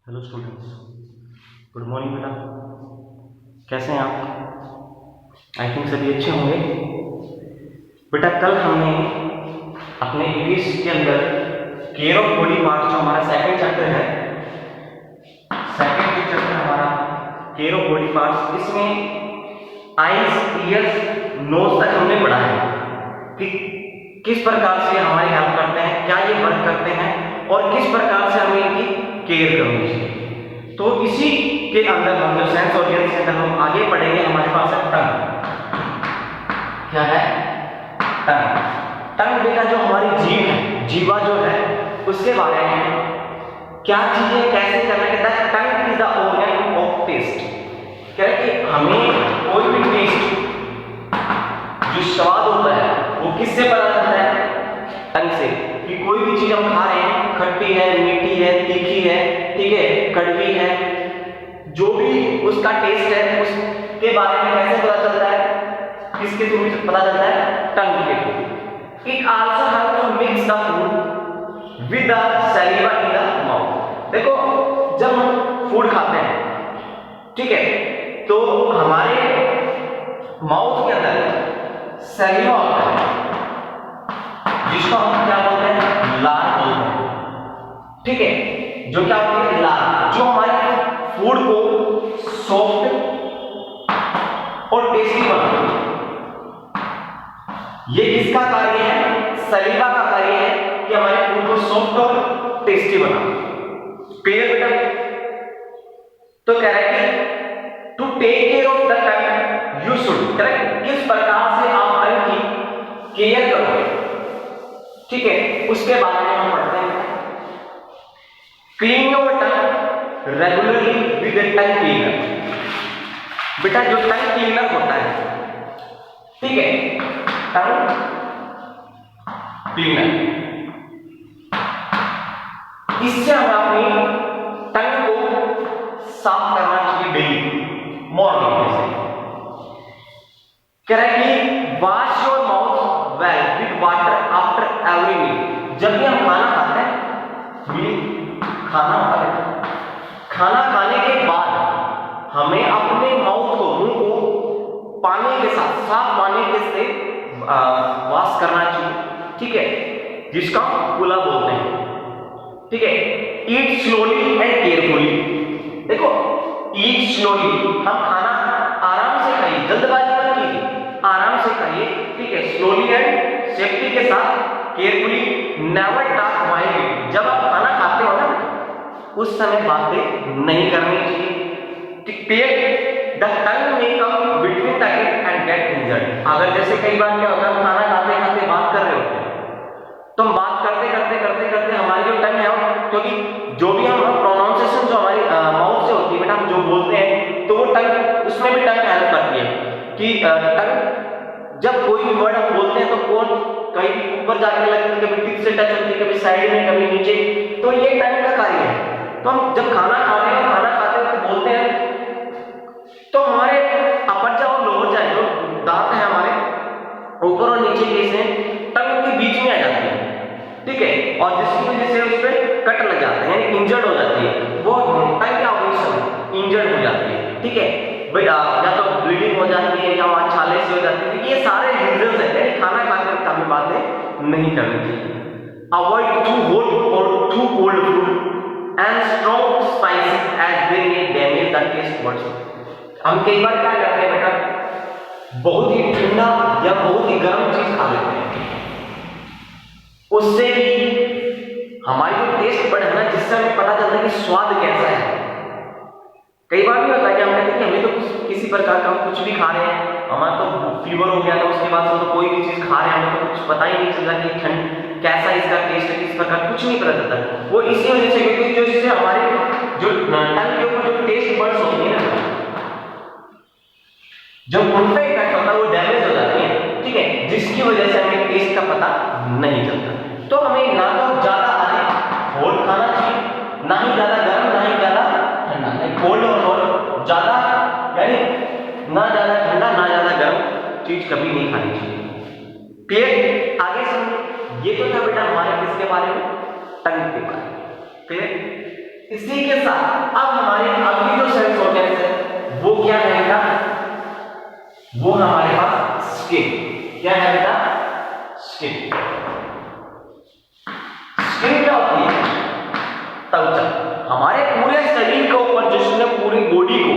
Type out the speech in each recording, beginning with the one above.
Hello students, good morning बेटा। कैसे हैं आप? आई थिंक सभी अच्छे होंगे। बेटा कल हमने अपने इंग्लिश के अंदर केयर ऑफ बॉडी पार्ट जो हमारा सेकंड चैप्टर है, सेकंड जो चैप्टर हमारा केयर ऑफ बॉडी पार्ट्स, इसमें आईज, ईयर्स, नोज तक हमने पढ़ा है कि किस प्रकार से हमारी हेल्प करते हैं, क्या ये वर्क करते हैं और किस प्रकार से हमें इनकी केयर करनी चाहिए। तो इसी के अंदर हम जो सेंस ऑर्गन्स के अंदर हम आगे पढ़ेंगे, हमारे पास है टंग। क्या है? टंग। टंग बेटा जो हमारी जीभ है, जीवा जो है, उसके बारे में क्या चीजें कैसे करना है। Tongue is the organ of taste. कह रहे कि हमें कोई भी टेस्ट जो स्वाद होता है वो किससे पता चलता है? टंग से। कि कोई भी चीज हम खा रहे हैं, खट्टी है, मीठी है, तीखी है, ठीक है, कड़वी है, जो भी उसका टेस्ट है उसके बारे में कैसे पता चलता है? किसके थ्रू पता चलता है? टंग के through. It also help to mix the food with the saliva in the mouth. देखो जब हम फूड खाते हैं, ठीक है, तो हमारे माउथ के अंदर सैलिवा होता है जिसको हम क्या बोलते हैं? लार बोलते हैं, ठीक है, जो क्या होती है? लार, जो हमारे फूड को सॉफ्ट और टेस्टी बनाती है। ये किसका कार्य है? सलीवा का कार्य है कि हमारे फूड को सॉफ्ट और टेस्टी बनाए। क्लियर बेटा? तो कह रहे हैं कि to take care of the tongue you should, correct, किस प्रकार से आप टंग की केयर करोगे, ठीक है, उसके बारे में हम पढ़ते हैं। Clean your tongue regularly with tongue cleaner. बेटा जो टंग क्लीनर होता है, ठीक है, टंग क्लीनर, इससे हमें अपनी टंग को साफ करना चाहिए डेली मॉर्निंग में। कह रहा है कि wash your mouth well with water after every meal. जब भी हम खाना खाते हैं, मील खाना होता है, खाना खाने के बाद हमें अपने माउथ को, मुंह को पानी के साथ, साफ पानी के से वॉश करना चाहिए, ठीक है, जिसका कुला बोलते हैं, ठीक है। ईट स्लोली एंड केयरफुली। देखो ईट स्लोली, हम खाना आराम से खाइए, जल्दबाजी मत कीजिए, आराम से खाइए, ठीक है, स्लोली एंड सेफ्टी के साथ, केयरफुली, नेवर टॉक वाइल्डली। जब आप खाना खाते हो ना, उस समय बातें नहीं करनी चाहिए, ठीक है। The tongue may come between the teeth and get injured. अगर जैसे कई बार क्या होता है, खाना खाते खाते बात कर रहे होते हैं, तो हम बात करते करते करते करते हमारी जो टंग है, क्योंकि जो भी हम प्रोनाउंसिएशन जो हमारी माउथ से होती है बेटा, हम जो बोलते हैं, तो वो टंग, उसमें भी टंग हेल्प करती है कि टंग जब कोई भी वर्ड हम बोलते हैं तो कौन कहीं भी ऊपर जाके लगती है, कभी टिप से टच होती है, कभी साइड में, कभी नीचे, तो ये टंग का कार्य है। तो हम जब खाना खा रहे हैं, खाना खाते वक्त बोलते हैं, तो हमारे अपर जाओ लोअर जाए, जो दांत है हमारे ऊपर और नीचे के से टंग के बीच में आ जाती है, ठीक है, और जिसकी वजह से उस पर कट लग जाता है, यानी इंजर्ड हो जाती है, वो टंग क्या होगी? इंजर्ड हो जाती है, ठीक है भाई, या तो ब्लीडिंग हो जाती है या वहां छाले से हो जाती है। ये सारे रीजंस है, यानी खाना खाते वक्त हमें बातें नहीं करनी चाहिए। अवॉइड टू हॉट और too cold food and strong spices as they may damage the taste buds. हम कई बार क्या करते हैं बेटा, बहुत ही ठंडा या बहुत ही गर्म चीज खा लेते हैं, उससे भी हमारी जो टेस्ट बड है ना, जिससे हमें पता चलता है कि स्वाद कैसा है। कई बार भी होता है कि हम कहते हैं कि हमें तो किसी प्रकार का, हम कुछ भी खा रहे हैं, हमारा तो फीवर हो गया था, उसके बाद हम तो कोई भी चीज खा रहे हैं, हमें तो कुछ पता ही नहीं चल रहा कि ठंड कैसा इसका टेस्ट है, किस प्रकार, कुछ नहीं पता चलता। वो इसी वजह से, क्योंकि जो इससे हमारे जो टंग के ऊपर जो टेस्ट बड्स होती है ना, जब उन पे इफेक्ट होता है, वो डैमेज हो जाती है, ठीक है, जिसकी वजह से हमें टेस्ट का पता नहीं चलता। तो हमें ना तो ज्यादा अधिक हॉट खाना चाहिए, ना ही ज्यादा गर्म, ना ही ज्यादा ठंडा, कोल्ड और हॉट, ज्यादा यानी ना ज्यादा ठंडा ना ज्यादा गर्म चीज कभी नहीं खानी चाहिए। क्लियर? आगे समझिए। ये तो था बेटा हमारे किसके बारे में? टंग के बारे में। क्लियर? इसी के साथ अब हमारे अगली जो सेल्स ऑर्गेन्स है वो क्या है बेटा, वो हमारे पास स्किन। क्या है बेटा, स्किन। स्किन क्या होती है, त्वचा। हमारे पूरे शरीर के ऊपर जिसने पूरी बॉडी को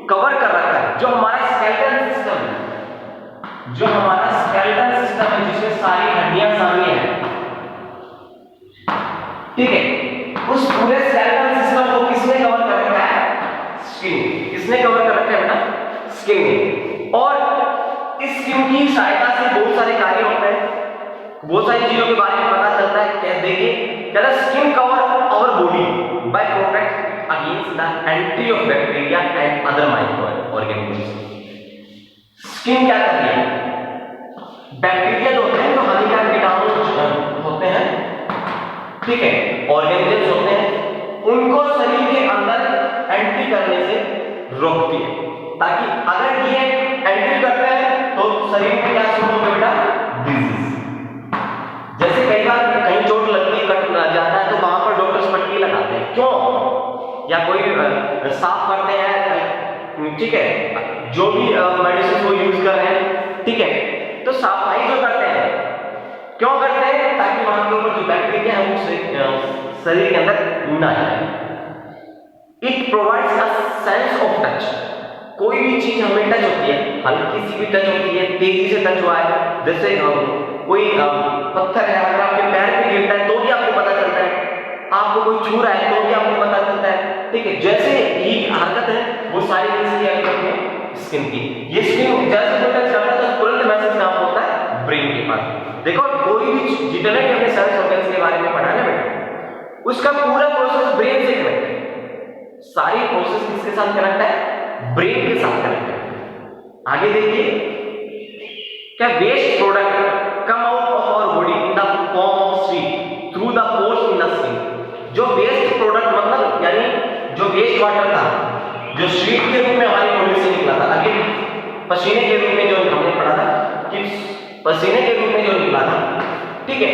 कवर कर रखा है, जो हमारा स्केलेटन सिस्टम है, जो हमारा स्केलेटन सिस्टम है जिसमें सारी हड्डियां शामिल हैं, ठीक है, उस पूरे स्केलेटन सिस्टम को किसने कवर कर रखा है, स्किन। किसने कवर कर रखा है बेटा, स्किन ने। और इस स्किन की सहायता से बहुत सारे कार्य होते हैं, बहुत सारी चीजों के बारे में पता चलता है। कह देखिए, कहता है skin cover our body by protect against the entry of bacteria and other micro organisms. Skin क्या करती है, बैक्टीरिया जो होते हैं, जो हानिकारक कीटाणु होते हैं, ठीक है, ऑर्गेनिजम्स होते हैं, उनको शरीर के अंदर एंट्री करने से रोकती है, ताकि अगर ये एंट्री करते हैं तो शरीर में क्या शुरू होगा बेटा, डिजीज। जैसे कई बार कहीं चोट लगती है, कट जाता है, तो वहां पर डॉक्टर्स पट्टी लगाते हैं, क्यों, या कोई साफ करते हैं, ठीक है, जो भी मेडिसिन वो यूज कर रहे हैं, ठीक है, तो सफाई जो करते हैं, क्यों करते हैं, ताकि वहां के ऊपर जो बैक्टीरिया है वो शरीर के अंदर ना जाए। It provides a sense of touch. कोई भी चीज हमें टच होती है, हल्की सी भी टच होती है, तेजी से टच हुआ है, जैसे कोई पत्थर है, अगर आपके पैर पे गिरता है तो भी आपको पता चलता है, आपको कोई छू रहा है तो भी आपको पता चलता है, ठीक है, जैसे ही हरकत है वो सारी चीजें हरकत है स्किन की। ये स्किन जैसे कोई टच करता है तो तुरंत मैसेज काम होता है ब्रेन के पास। देखो, कोई भी जितने भी हमने सेंस ऑर्गन्स के बारे में पढ़ा ना बेटा, उसका पूरा प्रोसेस ब्रेन से कनेक्ट है, सारी प्रोसेस किसके साथ कनेक्ट है, ब्रेन के साथ कनेक्ट है। आगे देखिए, क्या waste product come out of our body in the form of sweat through the pores in the skin. जो वेस्ट प्रोडक्ट मतलब यानी जो वेस्ट वाटर था, जो स्वीट के रूप में हमारी बॉडी से निकला था, अभी पसीने के रूप में जो हमने पढ़ा था कि पसीने के रूप में जो निकला था, ठीक है,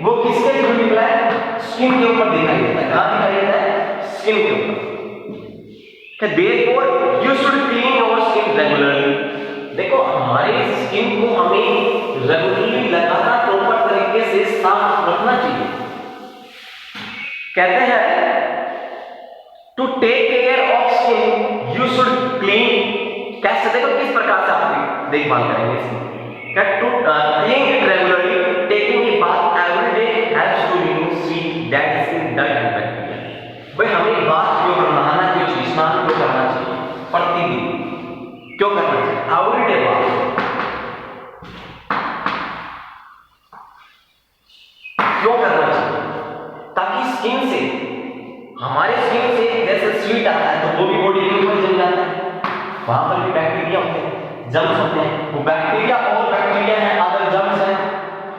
वो किसके थ्रू निकला है, स्किन के ऊपर दिखाई देता है। कहां दिखाई देता है, स्किन के ऊपर। Therefore you should clean your skin regularly। देखो, हमारे स्किन को हमें रेगुलरली लगातार प्रॉपर तरीके से साफ रखना चाहिए। कहते हैं to take care of skin you should clean. कैसे, देखो किस प्रकार से आप देखभाल करेंगे इसकी। क्या, to clean it regularly, taking a bath every day helps to remove sweat dead skin dirt and bacteria. भाई हमें बाथ क्यों करना, नहाना क्यों चाहिए, स्नान क्यों करना चाहिए, प्रतिदिन क्यों करना चाहिए, एवरी डे बाथ क्यों करना चाहिए, ताकि स्किन से, हमारे स्किन से जैसे स्वीट आता है तो वो भी बॉडी के ऊपर जम जाता है, वहां पर भी बैक्टीरिया होते हैं, जर्म्स होते हैं, वो बैक्टीरिया और बैक्टीरिया है, अदर जर्म्स हैं,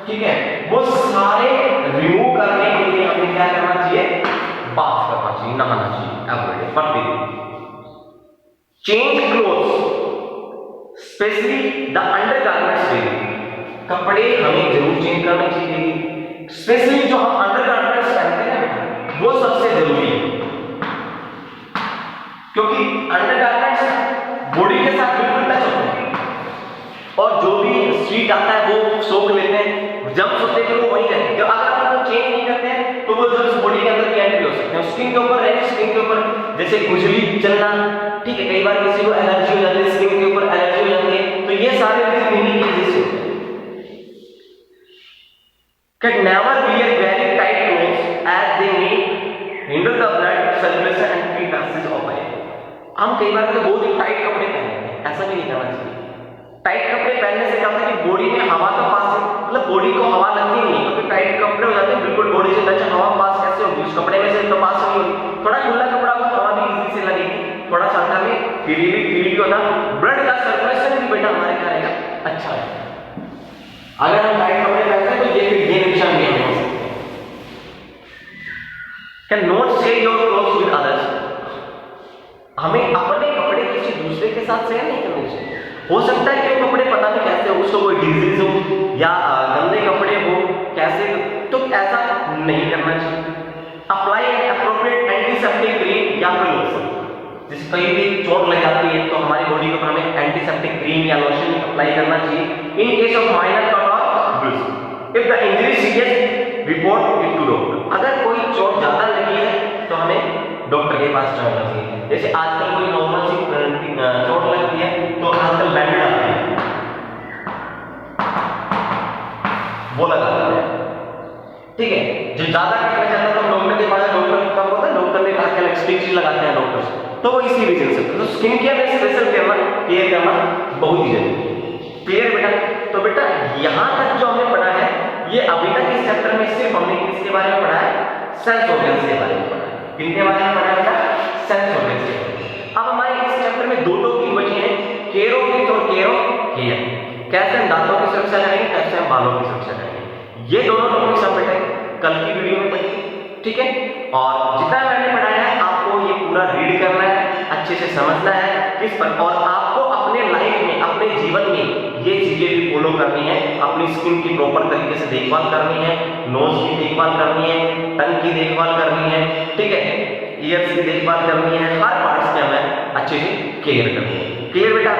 ठीक है, वो सारे रिमूव करने के लिए हमें क्या करना चाहिए, बाथ करना चाहिए, नहाना चाहिए एवरीडे, प्रतिदिन। Change clothes specially the undergarments daily. कपड़े हमें जरूर चेंज करने चाहिए, स्पेशली जो हम अंडरगारमेंट्स पहनते हैं वो सबसे जरूरी है, क्योंकि अंडरगारमेंट्स बॉडी के साथ बिल्कुल टच होते हैं, और जो भी स्वीट आता है वो सोख लेते हैं, जर्म्स होते हैं वो वहीं रहते हैं। अगर आप उनको चेंज नहीं करते हैं तो वो जर्म्स बॉडी के अंदर की एंट्री हो सकते हैं, स्किन के ऊपर रहे, स्किन के ऊपर जैसे खुजली चलना, ठीक है, कई बार किसी को एलर्जी हो जाती है, स्किन के ऊपर एलर्जी हो जाती है, तो ये सारे मेनी केसेस होते हैं। Can never wear very tight clothes as they may hinder the blood circulation and keep passage of air। हम कई बार तो बहुत ही टाइट कपड़े पहनते हैं, ऐसा भी नहीं करना चाहिए। टाइट कपड़े पहनने से क्या होता है कि बॉडी में हवा का पास, मतलब बॉडी को हवा लगती नहीं, क्योंकि टाइट कपड़े हो जाते हैं बिल्कुल बॉडी से टच, हवा पास कैसे होगी उस कपड़े में से, तो पास नहीं होगी। थोड़ा खुला कपड़ा हो, हवा भी इजी से लगेगी, थोड़ा सा अंदर में फ्री भी होता, ब्लड का सर्कुलेशन भी बेटा हमारे क्या रहेगा, अच्छा रहेगा। अगर हम टाइट कपड़े पहनते हैं तो ये नुकसान भी हो सकते हैं। Can not share your clothes with others. हमें अपने कपड़े किसी दूसरे के साथ शेयर नहीं करने चाहिए। हो सकता है कि वो कपड़े पता नहीं कैसे हो, उसको कोई डिजीज हो या गंदे कपड़े हो कैसे, तो ऐसा नहीं करना चाहिए। Apply N appropriate anti antiseptic cream या फिर लोशन। जैसे कहीं भी चोट लग जाती है तो हमारी बॉडी के ऊपर हमें एंटीसेप्टिक क्रीम या लोशन अप्लाई करना चाहिए। In case of minor cut और bruise, if the injury serious report it to doctor. अगर कोई चोट ज्यादा लगी है तो हमें डॉक्टर के पास जाना चाहिए। जैसे आजकल कोई नॉर्मल सी चोट लगती है तो आजकल बैंडेज आते हैं, वो लगाते हैं, ठीक है। जो ज्यादा कटना चाहता है तो डॉक्टर के पास, डॉक्टर का होता है, डॉक्टर ने कहा कि स्टिच लगाते हैं डॉक्टर, तो वो इसी रीजन से। तो स्किन केयर में स्पेशल केयर करना बहुत ही जरूरी है। क्लियर बेटा? तो बेटा यहां तक जो हमने पढ़ा है, ये अभी तक इस चैप्टर में सिर्फ हमने किसके बारे में पढ़ा है? सेंस ऑर्गन्स के बारे में पढ़ा है। किनके बारे में पढ़ा बेटा? सेंस ऑर्गन्स के बारे में। अब हमारे इस चैप्टर में दो टॉपिक बचे हैं, केयर ऑफ टीथ और केयर ऑफ हेयर। कैसे हम दांतों की सुरक्षा करेंगे, कैसे हम बालों की सुरक्षा करेंगे, ये दोनों टॉपिक्स हम बेटा कल की वीडियो में पढ़ेंगे, ठीक है। और जितना मैंने पढ़ाया है आपको ये पूरा रीड करना है, अच्छे से समझना है किस पर, और आपको अपने लाइफ में, अपने जीवन में ये चीजें भी फॉलो करनी है। अपनी स्किन की प्रॉपर तरीके से देखभाल करनी है, नोज की देखभाल करनी है, टंग की देखभाल करनी है, ठीक है, ईयर्स की देखभाल करनी है, हर पार्ट्स की हमें अच्छे से केयर करनी है। क्लियर बेटा?